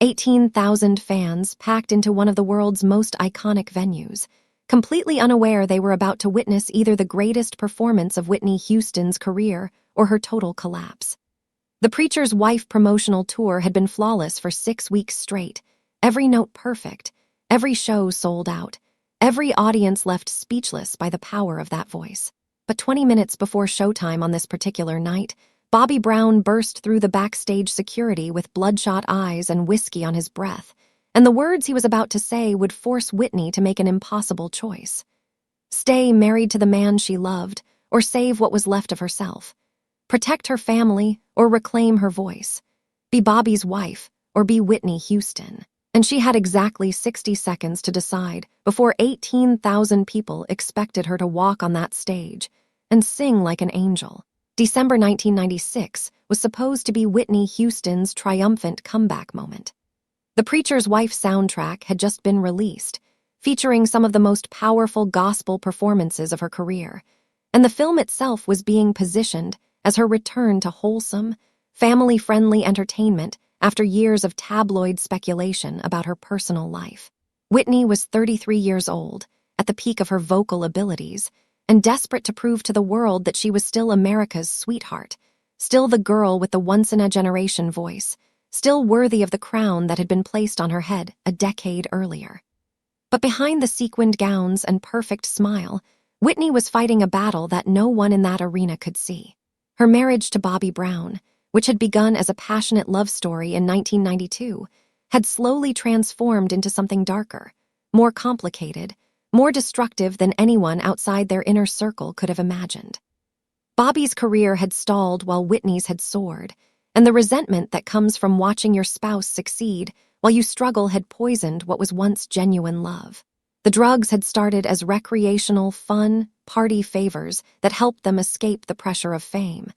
18,000 fans packed into one of the world's most iconic venues, completely unaware they were about to witness either the greatest performance of Whitney Houston's career or her total collapse. The Preacher's Wife promotional tour had been flawless for 6 weeks straight, every note perfect, every show sold out, every audience left speechless by the power of that voice. But 20 minutes before showtime on this particular night, Bobby Brown burst through the backstage security with bloodshot eyes and whiskey on his breath, and the words he was about to say would force Whitney to make an impossible choice. Stay married to the man she loved, or save what was left of herself. Protect her family, or reclaim her voice. Be Bobby's wife, or be Whitney Houston. And she had exactly 60 seconds to decide before 18,000 people expected her to walk on that stage and sing like an angel. December 1996 was supposed to be Whitney Houston's triumphant comeback moment. The Preacher's Wife soundtrack had just been released, featuring some of the most powerful gospel performances of her career, and the film itself was being positioned as her return to wholesome, family-friendly entertainment after years of tabloid speculation about her personal life. Whitney was 33 years old, at the peak of her vocal abilities, and desperate to prove to the world that she was still America's sweetheart, still the girl with the once-in-a-generation voice, still worthy of the crown that had been placed on her head a decade earlier. But behind the sequined gowns and perfect smile, Whitney was fighting a battle that no one in that arena could see. Her marriage to Bobby Brown, which had begun as a passionate love story in 1992, had slowly transformed into something darker, more complicated, more destructive than anyone outside their inner circle could have imagined. Bobby's career had stalled while Whitney's had soared, and the resentment that comes from watching your spouse succeed while you struggle had poisoned what was once genuine love. The drugs had started as recreational, fun, party favors that helped them escape the pressure of fame.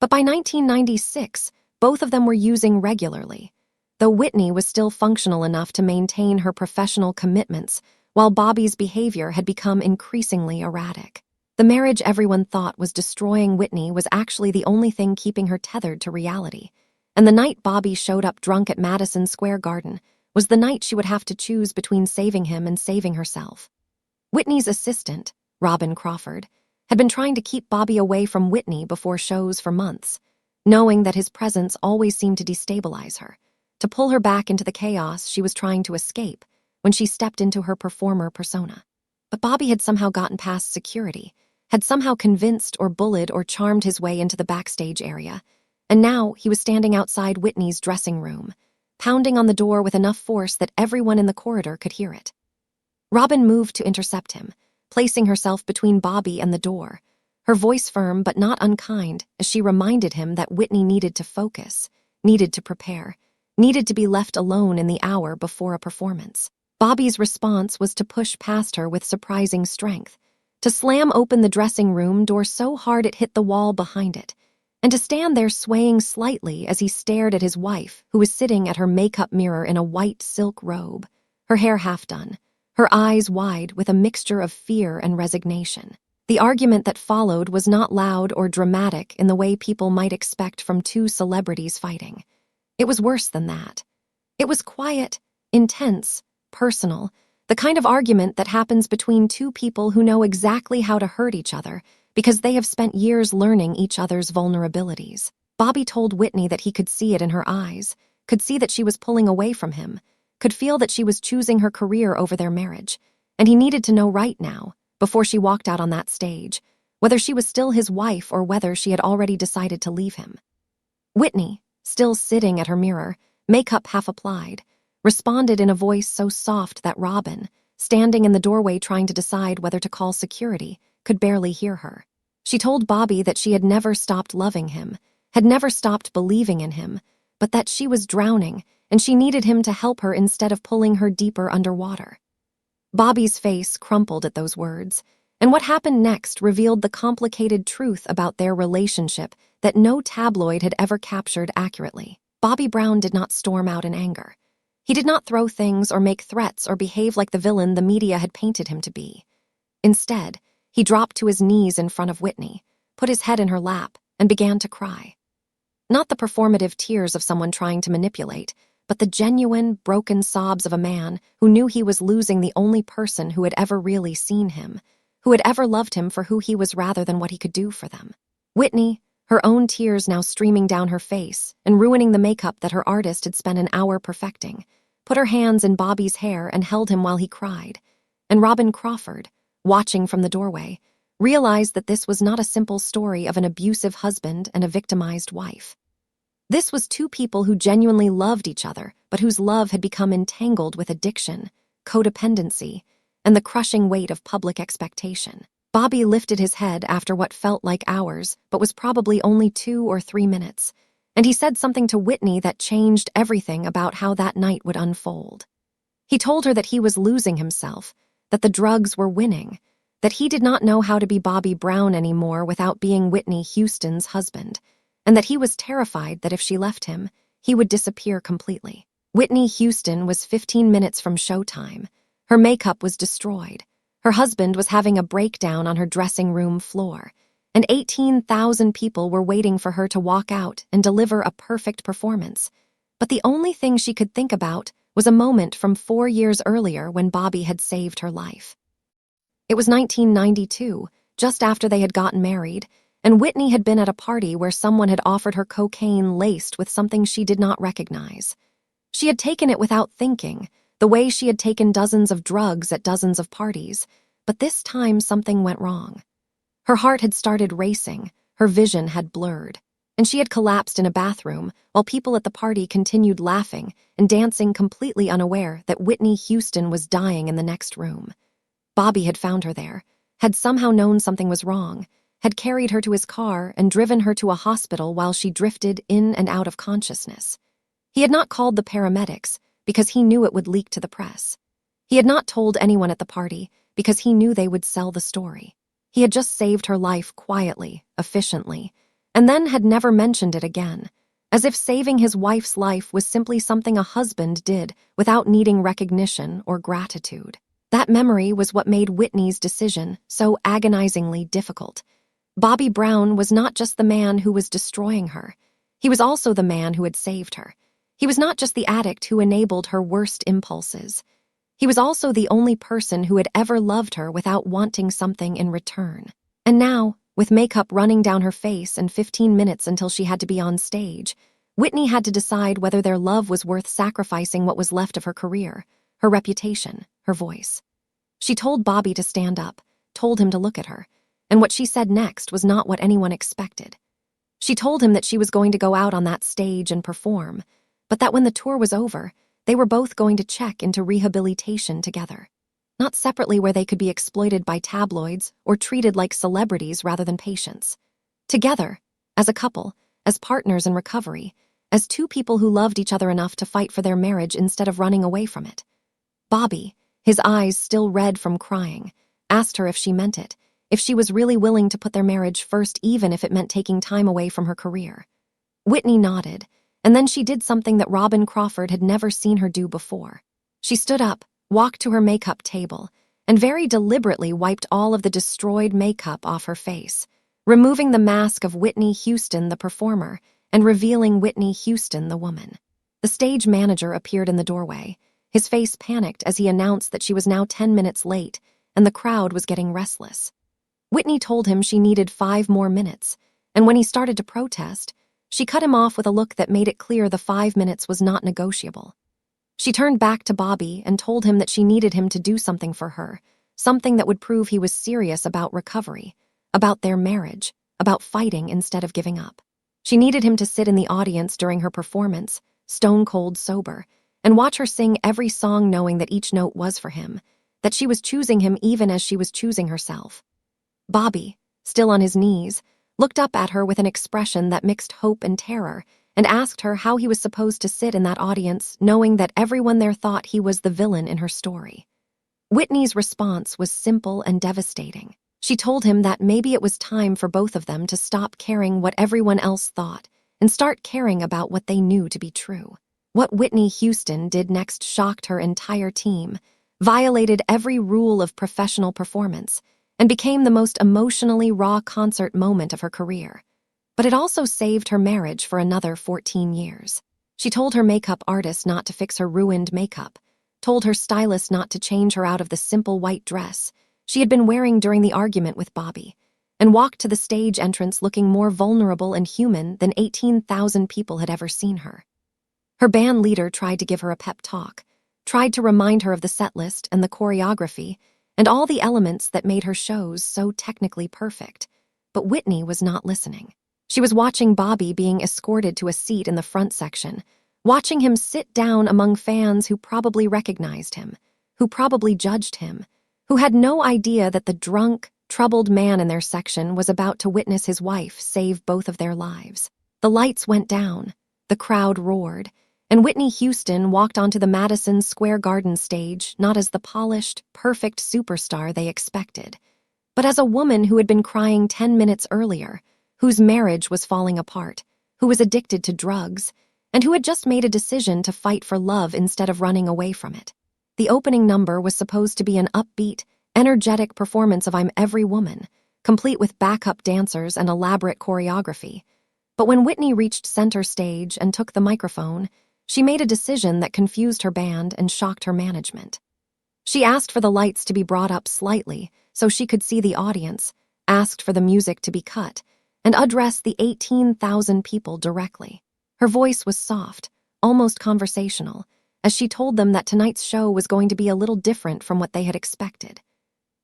But by 1996, both of them were using regularly, though Whitney was still functional enough to maintain her professional commitments, while Bobby's behavior had become increasingly erratic. The marriage everyone thought was destroying Whitney was actually the only thing keeping her tethered to reality, and the night Bobby showed up drunk at Madison Square Garden was the night she would have to choose between saving him and saving herself. Whitney's assistant, Robin Crawford, had been trying to keep Bobby away from Whitney before shows for months, knowing that his presence always seemed to destabilize her, to pull her back into the chaos she was trying to escape when she stepped into her performer persona. But Bobby had somehow gotten past security, had somehow convinced or bullied or charmed his way into the backstage area, and now he was standing outside Whitney's dressing room, pounding on the door with enough force that everyone in the corridor could hear it. Robin moved to intercept him, placing herself between Bobby and the door, her voice firm but not unkind as she reminded him that Whitney needed to focus, needed to prepare, needed to be left alone in the hour before a performance. Bobby's response was to push past her with surprising strength, to slam open the dressing room door so hard it hit the wall behind it, and to stand there swaying slightly as he stared at his wife, who was sitting at her makeup mirror in a white silk robe, her hair half done, her eyes wide with a mixture of fear and resignation. The argument that followed was not loud or dramatic in the way people might expect from two celebrities fighting. It was worse than that. It was quiet, intense, personal, the kind of argument that happens between two people who know exactly how to hurt each other because they have spent years learning each other's vulnerabilities. Bobby told Whitney that he could see it in her eyes, could see that she was pulling away from him, could feel that she was choosing her career over their marriage, and he needed to know right now, before she walked out on that stage, whether she was still his wife or whether she had already decided to leave him. Whitney, still sitting at her mirror, makeup half applied, responded in a voice so soft that Robin, standing in the doorway trying to decide whether to call security, could barely hear her. She told Bobby that she had never stopped loving him, had never stopped believing in him, but that she was drowning and she needed him to help her instead of pulling her deeper underwater. Bobby's face crumpled at those words, and what happened next revealed the complicated truth about their relationship that no tabloid had ever captured accurately. Bobby Brown did not storm out in anger. He did not throw things or make threats or behave like the villain the media had painted him to be. Instead, he dropped to his knees in front of Whitney, put his head in her lap, and began to cry. Not the performative tears of someone trying to manipulate, but the genuine, broken sobs of a man who knew he was losing the only person who had ever really seen him, who had ever loved him for who he was rather than what he could do for them. Whitney, her own tears now streaming down her face and ruining the makeup that her artist had spent an hour perfecting, put her hands in Bobby's hair and held him while he cried. And Robin Crawford, watching from the doorway, realized that this was not a simple story of an abusive husband and a victimized wife. This was two people who genuinely loved each other, but whose love had become entangled with addiction, codependency, and the crushing weight of public expectation. Bobby lifted his head after what felt like hours, but was probably only 2 or 3 minutes, and he said something to Whitney that changed everything about how that night would unfold. He told her that he was losing himself, that the drugs were winning, that he did not know how to be Bobby Brown anymore without being Whitney Houston's husband, and that he was terrified that if she left him, he would disappear completely. Whitney Houston was 15 minutes from showtime. Her makeup was destroyed. Her husband was having a breakdown on her dressing room floor, and 18,000 people were waiting for her to walk out and deliver a perfect performance. But the only thing she could think about was a moment from 4 years earlier when Bobby had saved her life. It was 1992, just after they had gotten married, and Whitney had been at a party where someone had offered her cocaine laced with something she did not recognize. She had taken it without thinking, the way she had taken dozens of drugs at dozens of parties, but this time something went wrong. Her heart had started racing, her vision had blurred, and she had collapsed in a bathroom while people at the party continued laughing and dancing, completely unaware that Whitney Houston was dying in the next room. Bobby had found her there, had somehow known something was wrong, had carried her to his car and driven her to a hospital while she drifted in and out of consciousness. He had not called the paramedics because he knew it would leak to the press. He had not told anyone at the party because he knew they would sell the story. He had just saved her life quietly, efficiently, and then had never mentioned it again, as if saving his wife's life was simply something a husband did without needing recognition or gratitude. That memory was what made Whitney's decision so agonizingly difficult. Bobby Brown was not just the man who was destroying her. He was also the man who had saved her. He was not just the addict who enabled her worst impulses. He was also the only person who had ever loved her without wanting something in return. And now, with makeup running down her face and 15 minutes until she had to be on stage, Whitney had to decide whether their love was worth sacrificing what was left of her career, her reputation, her voice. She told Bobby to stand up, told him to look at her, and what she said next was not what anyone expected. She told him that she was going to go out on that stage and perform, but that when the tour was over, they were both going to check into rehabilitation together. Not separately where they could be exploited by tabloids or treated like celebrities rather than patients. Together, as a couple, as partners in recovery, as two people who loved each other enough to fight for their marriage instead of running away from it. Bobby, his eyes still red from crying, asked her if she meant it, if she was really willing to put their marriage first even if it meant taking time away from her career. Whitney nodded, and then she did something that Robin Crawford had never seen her do before. She stood up, walked to her makeup table, and very deliberately wiped all of the destroyed makeup off her face, removing the mask of Whitney Houston, the performer, and revealing Whitney Houston, the woman. The stage manager appeared in the doorway, his face panicked as he announced that she was now 10 minutes late, and the crowd was getting restless. Whitney told him she needed 5 more minutes, and when he started to protest, she cut him off with a look that made it clear the 5 minutes was not negotiable. She turned back to Bobby and told him that she needed him to do something for her, something that would prove he was serious about recovery, about their marriage, about fighting instead of giving up. She needed him to sit in the audience during her performance, stone-cold sober, and watch her sing every song knowing that each note was for him, that she was choosing him even as she was choosing herself. Bobby, still on his knees, looked up at her with an expression that mixed hope and terror, and asked her how he was supposed to sit in that audience knowing that everyone there thought he was the villain in her story. Whitney's response was simple and devastating. She told him that maybe it was time for both of them to stop caring what everyone else thought and start caring about what they knew to be true. What Whitney Houston did next shocked her entire team, violated every rule of professional performance, and became the most emotionally raw concert moment of her career. But it also saved her marriage for another 14 years. She told her makeup artist not to fix her ruined makeup, told her stylist not to change her out of the simple white dress she had been wearing during the argument with Bobby, and walked to the stage entrance looking more vulnerable and human than 18,000 people had ever seen her. Her band leader tried to give her a pep talk, tried to remind her of the set list and the choreography and all the elements that made her shows so technically perfect, but Whitney was not listening. She was watching Bobby being escorted to a seat in the front section, watching him sit down among fans who probably recognized him, who probably judged him, who had no idea that the drunk, troubled man in their section was about to witness his wife save both of their lives. The lights went down, the crowd roared, and Whitney Houston walked onto the Madison Square Garden stage not as the polished, perfect superstar they expected, but as a woman who had been crying 10 minutes earlier, whose marriage was falling apart, who was addicted to drugs, and who had just made a decision to fight for love instead of running away from it. The opening number was supposed to be an upbeat, energetic performance of I'm Every Woman, complete with backup dancers and elaborate choreography. But when Whitney reached center stage and took the microphone, she made a decision that confused her band and shocked her management. She asked for the lights to be brought up slightly so she could see the audience, asked for the music to be cut, and addressed the 18,000 people directly. Her voice was soft, almost conversational, as she told them that tonight's show was going to be a little different from what they had expected.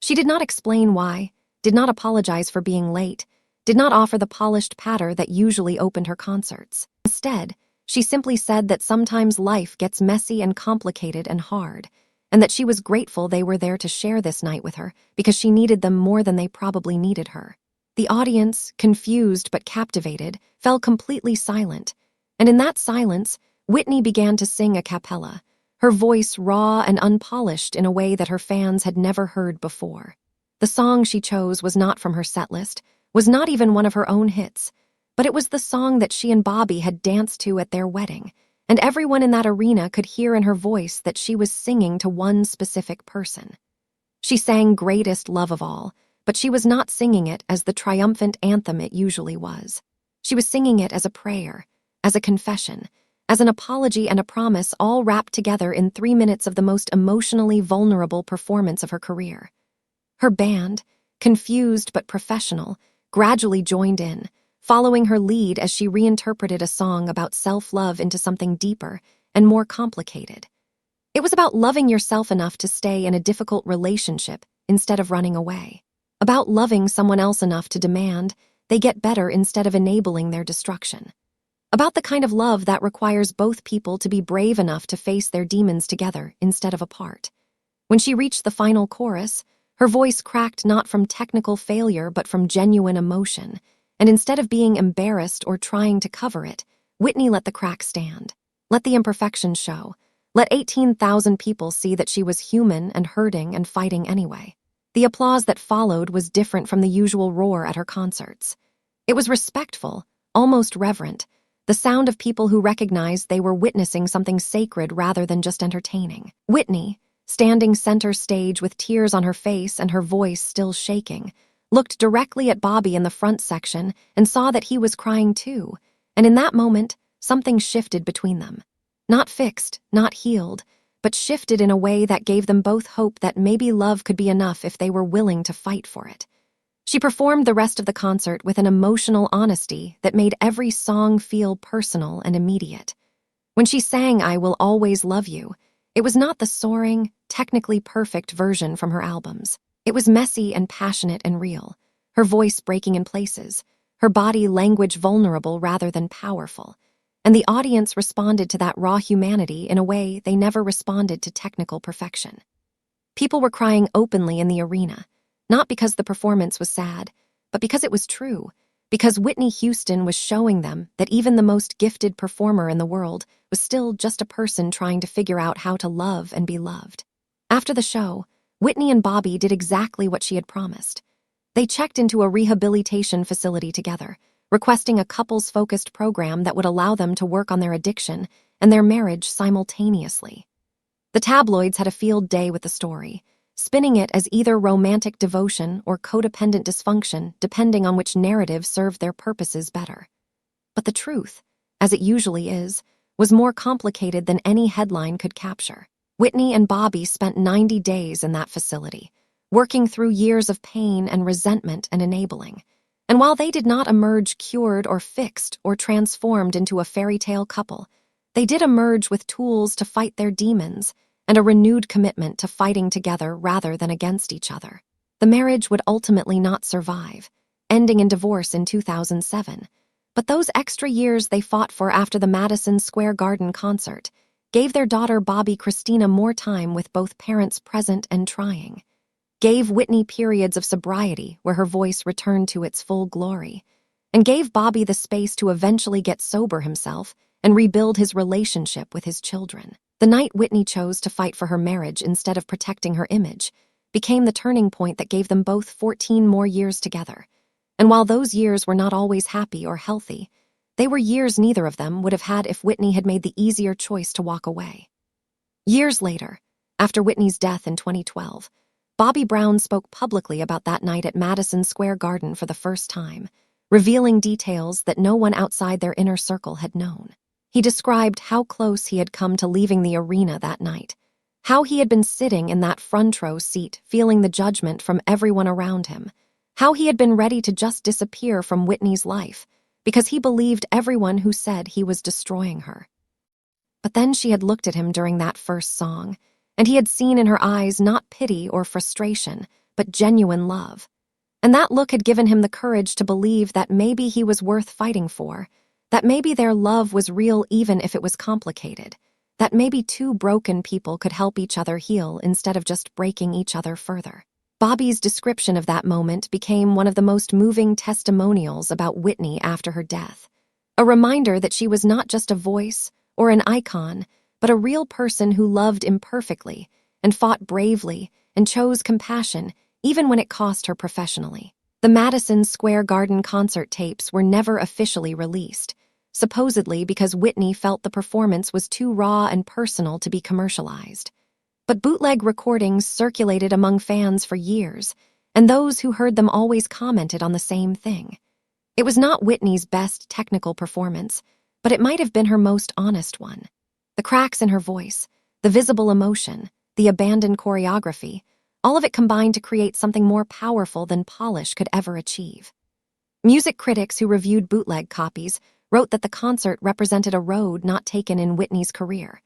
She did not explain why, did not apologize for being late, did not offer the polished patter that usually opened her concerts. Instead, she simply said that sometimes life gets messy and complicated and hard, and that she was grateful they were there to share this night with her because she needed them more than they probably needed her. The audience, confused but captivated, fell completely silent, and in that silence, Whitney began to sing a cappella, her voice raw and unpolished in a way that her fans had never heard before. The song she chose was not from her setlist, was not even one of her own hits, but it was the song that she and Bobby had danced to at their wedding, and everyone in that arena could hear in her voice that she was singing to one specific person. She sang Greatest Love of All, but she was not singing it as the triumphant anthem it usually was. She was singing it as a prayer, as a confession, as an apology and a promise all wrapped together in 3 minutes of the most emotionally vulnerable performance of her career. Her band, confused but professional, gradually joined in, following her lead as she reinterpreted a song about self-love into something deeper and more complicated. It was about loving yourself enough to stay in a difficult relationship instead of running away. About loving someone else enough to demand they get better instead of enabling their destruction. About the kind of love that requires both people to be brave enough to face their demons together instead of apart. When she reached the final chorus, her voice cracked not from technical failure but from genuine emotion, and instead of being embarrassed or trying to cover it, Whitney let the crack stand. Let the imperfections show. Let 18,000 people see that she was human and hurting and fighting anyway. The applause that followed was different from the usual roar at her concerts. It was respectful, almost reverent, the sound of people who recognized they were witnessing something sacred rather than just entertaining. Whitney, standing center stage with tears on her face and her voice still shaking, looked directly at Bobby in the front section and saw that he was crying too, and in that moment, something shifted between them. Not fixed, not healed, but shifted in a way that gave them both hope that maybe love could be enough if they were willing to fight for it. She performed the rest of the concert with an emotional honesty that made every song feel personal and immediate. When she sang I Will Always Love You, it was not the soaring, technically perfect version from her albums. It was messy and passionate and real, her voice breaking in places, her body language vulnerable rather than powerful, and the audience responded to that raw humanity in a way they never responded to technical perfection. People were crying openly in the arena, not because the performance was sad, but because it was true, because Whitney Houston was showing them that even the most gifted performer in the world was still just a person trying to figure out how to love and be loved. After the show, Whitney and Bobby did exactly what she had promised. They checked into a rehabilitation facility together, requesting a couples-focused program that would allow them to work on their addiction and their marriage simultaneously. The tabloids had a field day with the story, spinning it as either romantic devotion or codependent dysfunction depending on which narrative served their purposes better. But the truth, as it usually is, was more complicated than any headline could capture. Whitney and Bobby spent 90 days in that facility, working through years of pain and resentment and enabling. And while they did not emerge cured or fixed or transformed into a fairy tale couple, they did emerge with tools to fight their demons and a renewed commitment to fighting together rather than against each other. The marriage would ultimately not survive, ending in divorce in 2007. But those extra years they fought for after the Madison Square Garden concert gave their daughter Bobby Christina more time with both parents present and trying, gave Whitney periods of sobriety where her voice returned to its full glory, and gave Bobby the space to eventually get sober himself and rebuild his relationship with his children. The night Whitney chose to fight for her marriage instead of protecting her image became the turning point that gave them both 14 more years together. And while those years were not always happy or healthy, they were years neither of them would have had if Whitney had made the easier choice to walk away. Years later, after Whitney's death in 2012, Bobby Brown spoke publicly about that night at Madison Square Garden for the first time, revealing details that no one outside their inner circle had known. He described how close he had come to leaving the arena that night, how he had been sitting in that front row seat feeling the judgment from everyone around him, how he had been ready to just disappear from Whitney's life because he believed everyone who said he was destroying her. But then she had looked at him during that first song, and he had seen in her eyes not pity or frustration, but genuine love. And that look had given him the courage to believe that maybe he was worth fighting for, that maybe their love was real even if it was complicated, that maybe two broken people could help each other heal instead of just breaking each other further. Bobby's description of that moment became one of the most moving testimonials about Whitney after her death, a reminder that she was not just a voice or an icon, but a real person who loved imperfectly and fought bravely and chose compassion even when it cost her professionally. The Madison Square Garden concert tapes were never officially released, supposedly because Whitney felt the performance was too raw and personal to be commercialized. But bootleg recordings circulated among fans for years, and those who heard them always commented on the same thing. It was not Whitney's best technical performance, but it might have been her most honest one. The cracks in her voice, the visible emotion, the abandoned choreography, all of it combined to create something more powerful than polish could ever achieve. Music critics who reviewed bootleg copies wrote that the concert represented a road not taken in Whitney's career,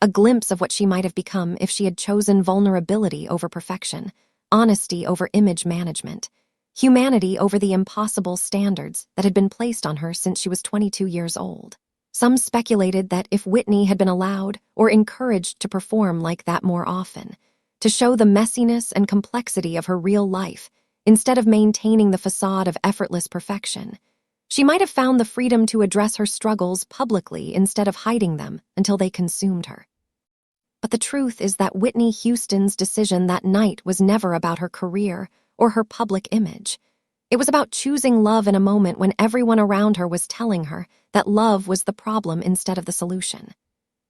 a glimpse of what she might have become if she had chosen vulnerability over perfection, honesty over image management, humanity over the impossible standards that had been placed on her since she was 22 years old. Some speculated that if Whitney had been allowed or encouraged to perform like that more often, to show the messiness and complexity of her real life instead of maintaining the facade of effortless perfection, she might have found the freedom to address her struggles publicly instead of hiding them until they consumed her. But the truth is that Whitney Houston's decision that night was never about her career or her public image. It was about choosing love in a moment when everyone around her was telling her that love was the problem instead of the solution.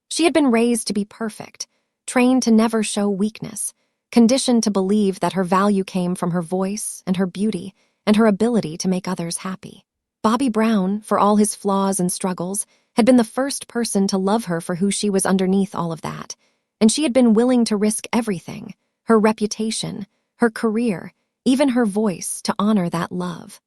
She had been raised to be perfect, trained to never show weakness, conditioned to believe that her value came from her voice and her beauty and her ability to make others happy. Bobby Brown, for all his flaws and struggles, had been the first person to love her for who she was underneath all of that, and she had been willing to risk everything, her reputation, her career, even her voice, to honor that love.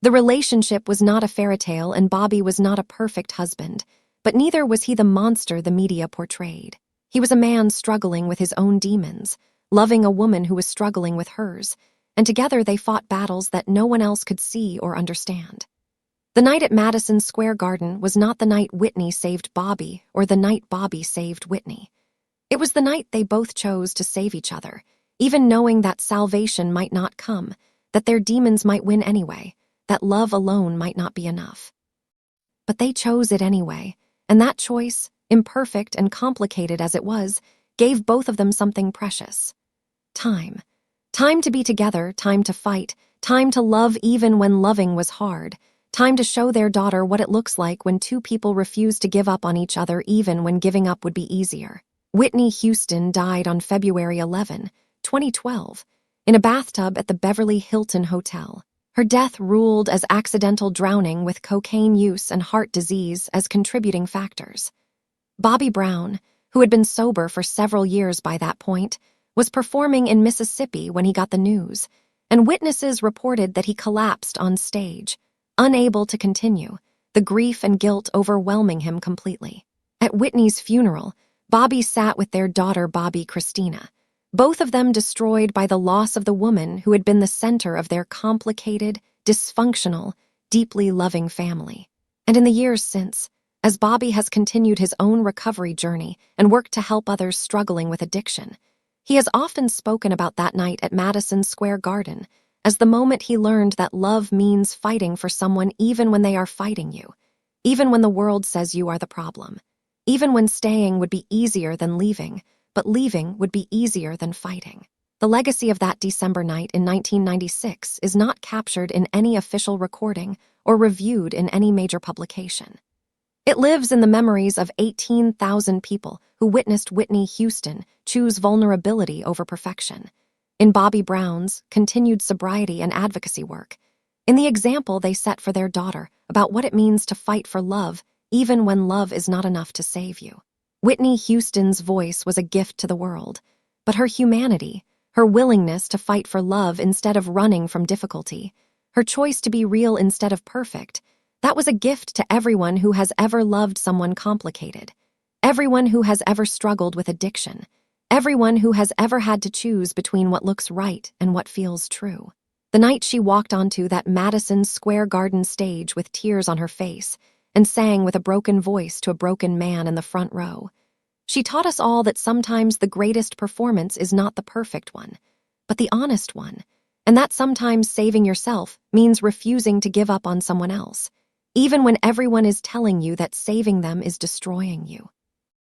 The relationship was not a fairy tale, and Bobby was not a perfect husband, but neither was he the monster the media portrayed. He was a man struggling with his own demons, loving a woman who was struggling with hers, and together they fought battles that no one else could see or understand. The night at Madison Square Garden was not the night Whitney saved Bobby or the night Bobby saved Whitney. It was the night they both chose to save each other, even knowing that salvation might not come, that their demons might win anyway, that love alone might not be enough. But they chose it anyway, and that choice, imperfect and complicated as it was, gave both of them something precious. Time. Time to be together, time to fight, time to love even when loving was hard, time to show their daughter what it looks like when two people refuse to give up on each other even when giving up would be easier. Whitney Houston died on February 11, 2012, in a bathtub at the Beverly Hilton Hotel. Her death ruled as accidental drowning with cocaine use and heart disease as contributing factors. Bobby Brown, who had been sober for several years by that point, was performing in Mississippi when he got the news, and witnesses reported that he collapsed on stage, unable to continue, the grief and guilt overwhelming him completely. At Whitney's funeral, Bobby sat with their daughter Bobby Christina, both of them destroyed by the loss of the woman who had been the center of their complicated, dysfunctional, deeply loving family. And in the years since, as Bobby has continued his own recovery journey and worked to help others struggling with addiction, he has often spoken about that night at Madison Square Garden as the moment he learned that love means fighting for someone even when they are fighting you, even when the world says you are the problem, even when staying would be easier than leaving, but leaving would be easier than fighting. The legacy of that December night in 1996 is not captured in any official recording or reviewed in any major publication. It lives in the memories of 18,000 people who witnessed Whitney Houston choose vulnerability over perfection, in Bobby Brown's continued sobriety and advocacy work, in the example they set for their daughter about what it means to fight for love even when love is not enough to save you. Whitney Houston's voice was a gift to the world, but her humanity, her willingness to fight for love instead of running from difficulty, her choice to be real instead of perfect, that was a gift to everyone who has ever loved someone complicated, everyone who has ever struggled with addiction, everyone who has ever had to choose between what looks right and what feels true. The night she walked onto that Madison Square Garden stage with tears on her face and sang with a broken voice to a broken man in the front row, she taught us all that sometimes the greatest performance is not the perfect one, but the honest one, and that sometimes saving yourself means refusing to give up on someone else, even when everyone is telling you that saving them is destroying you.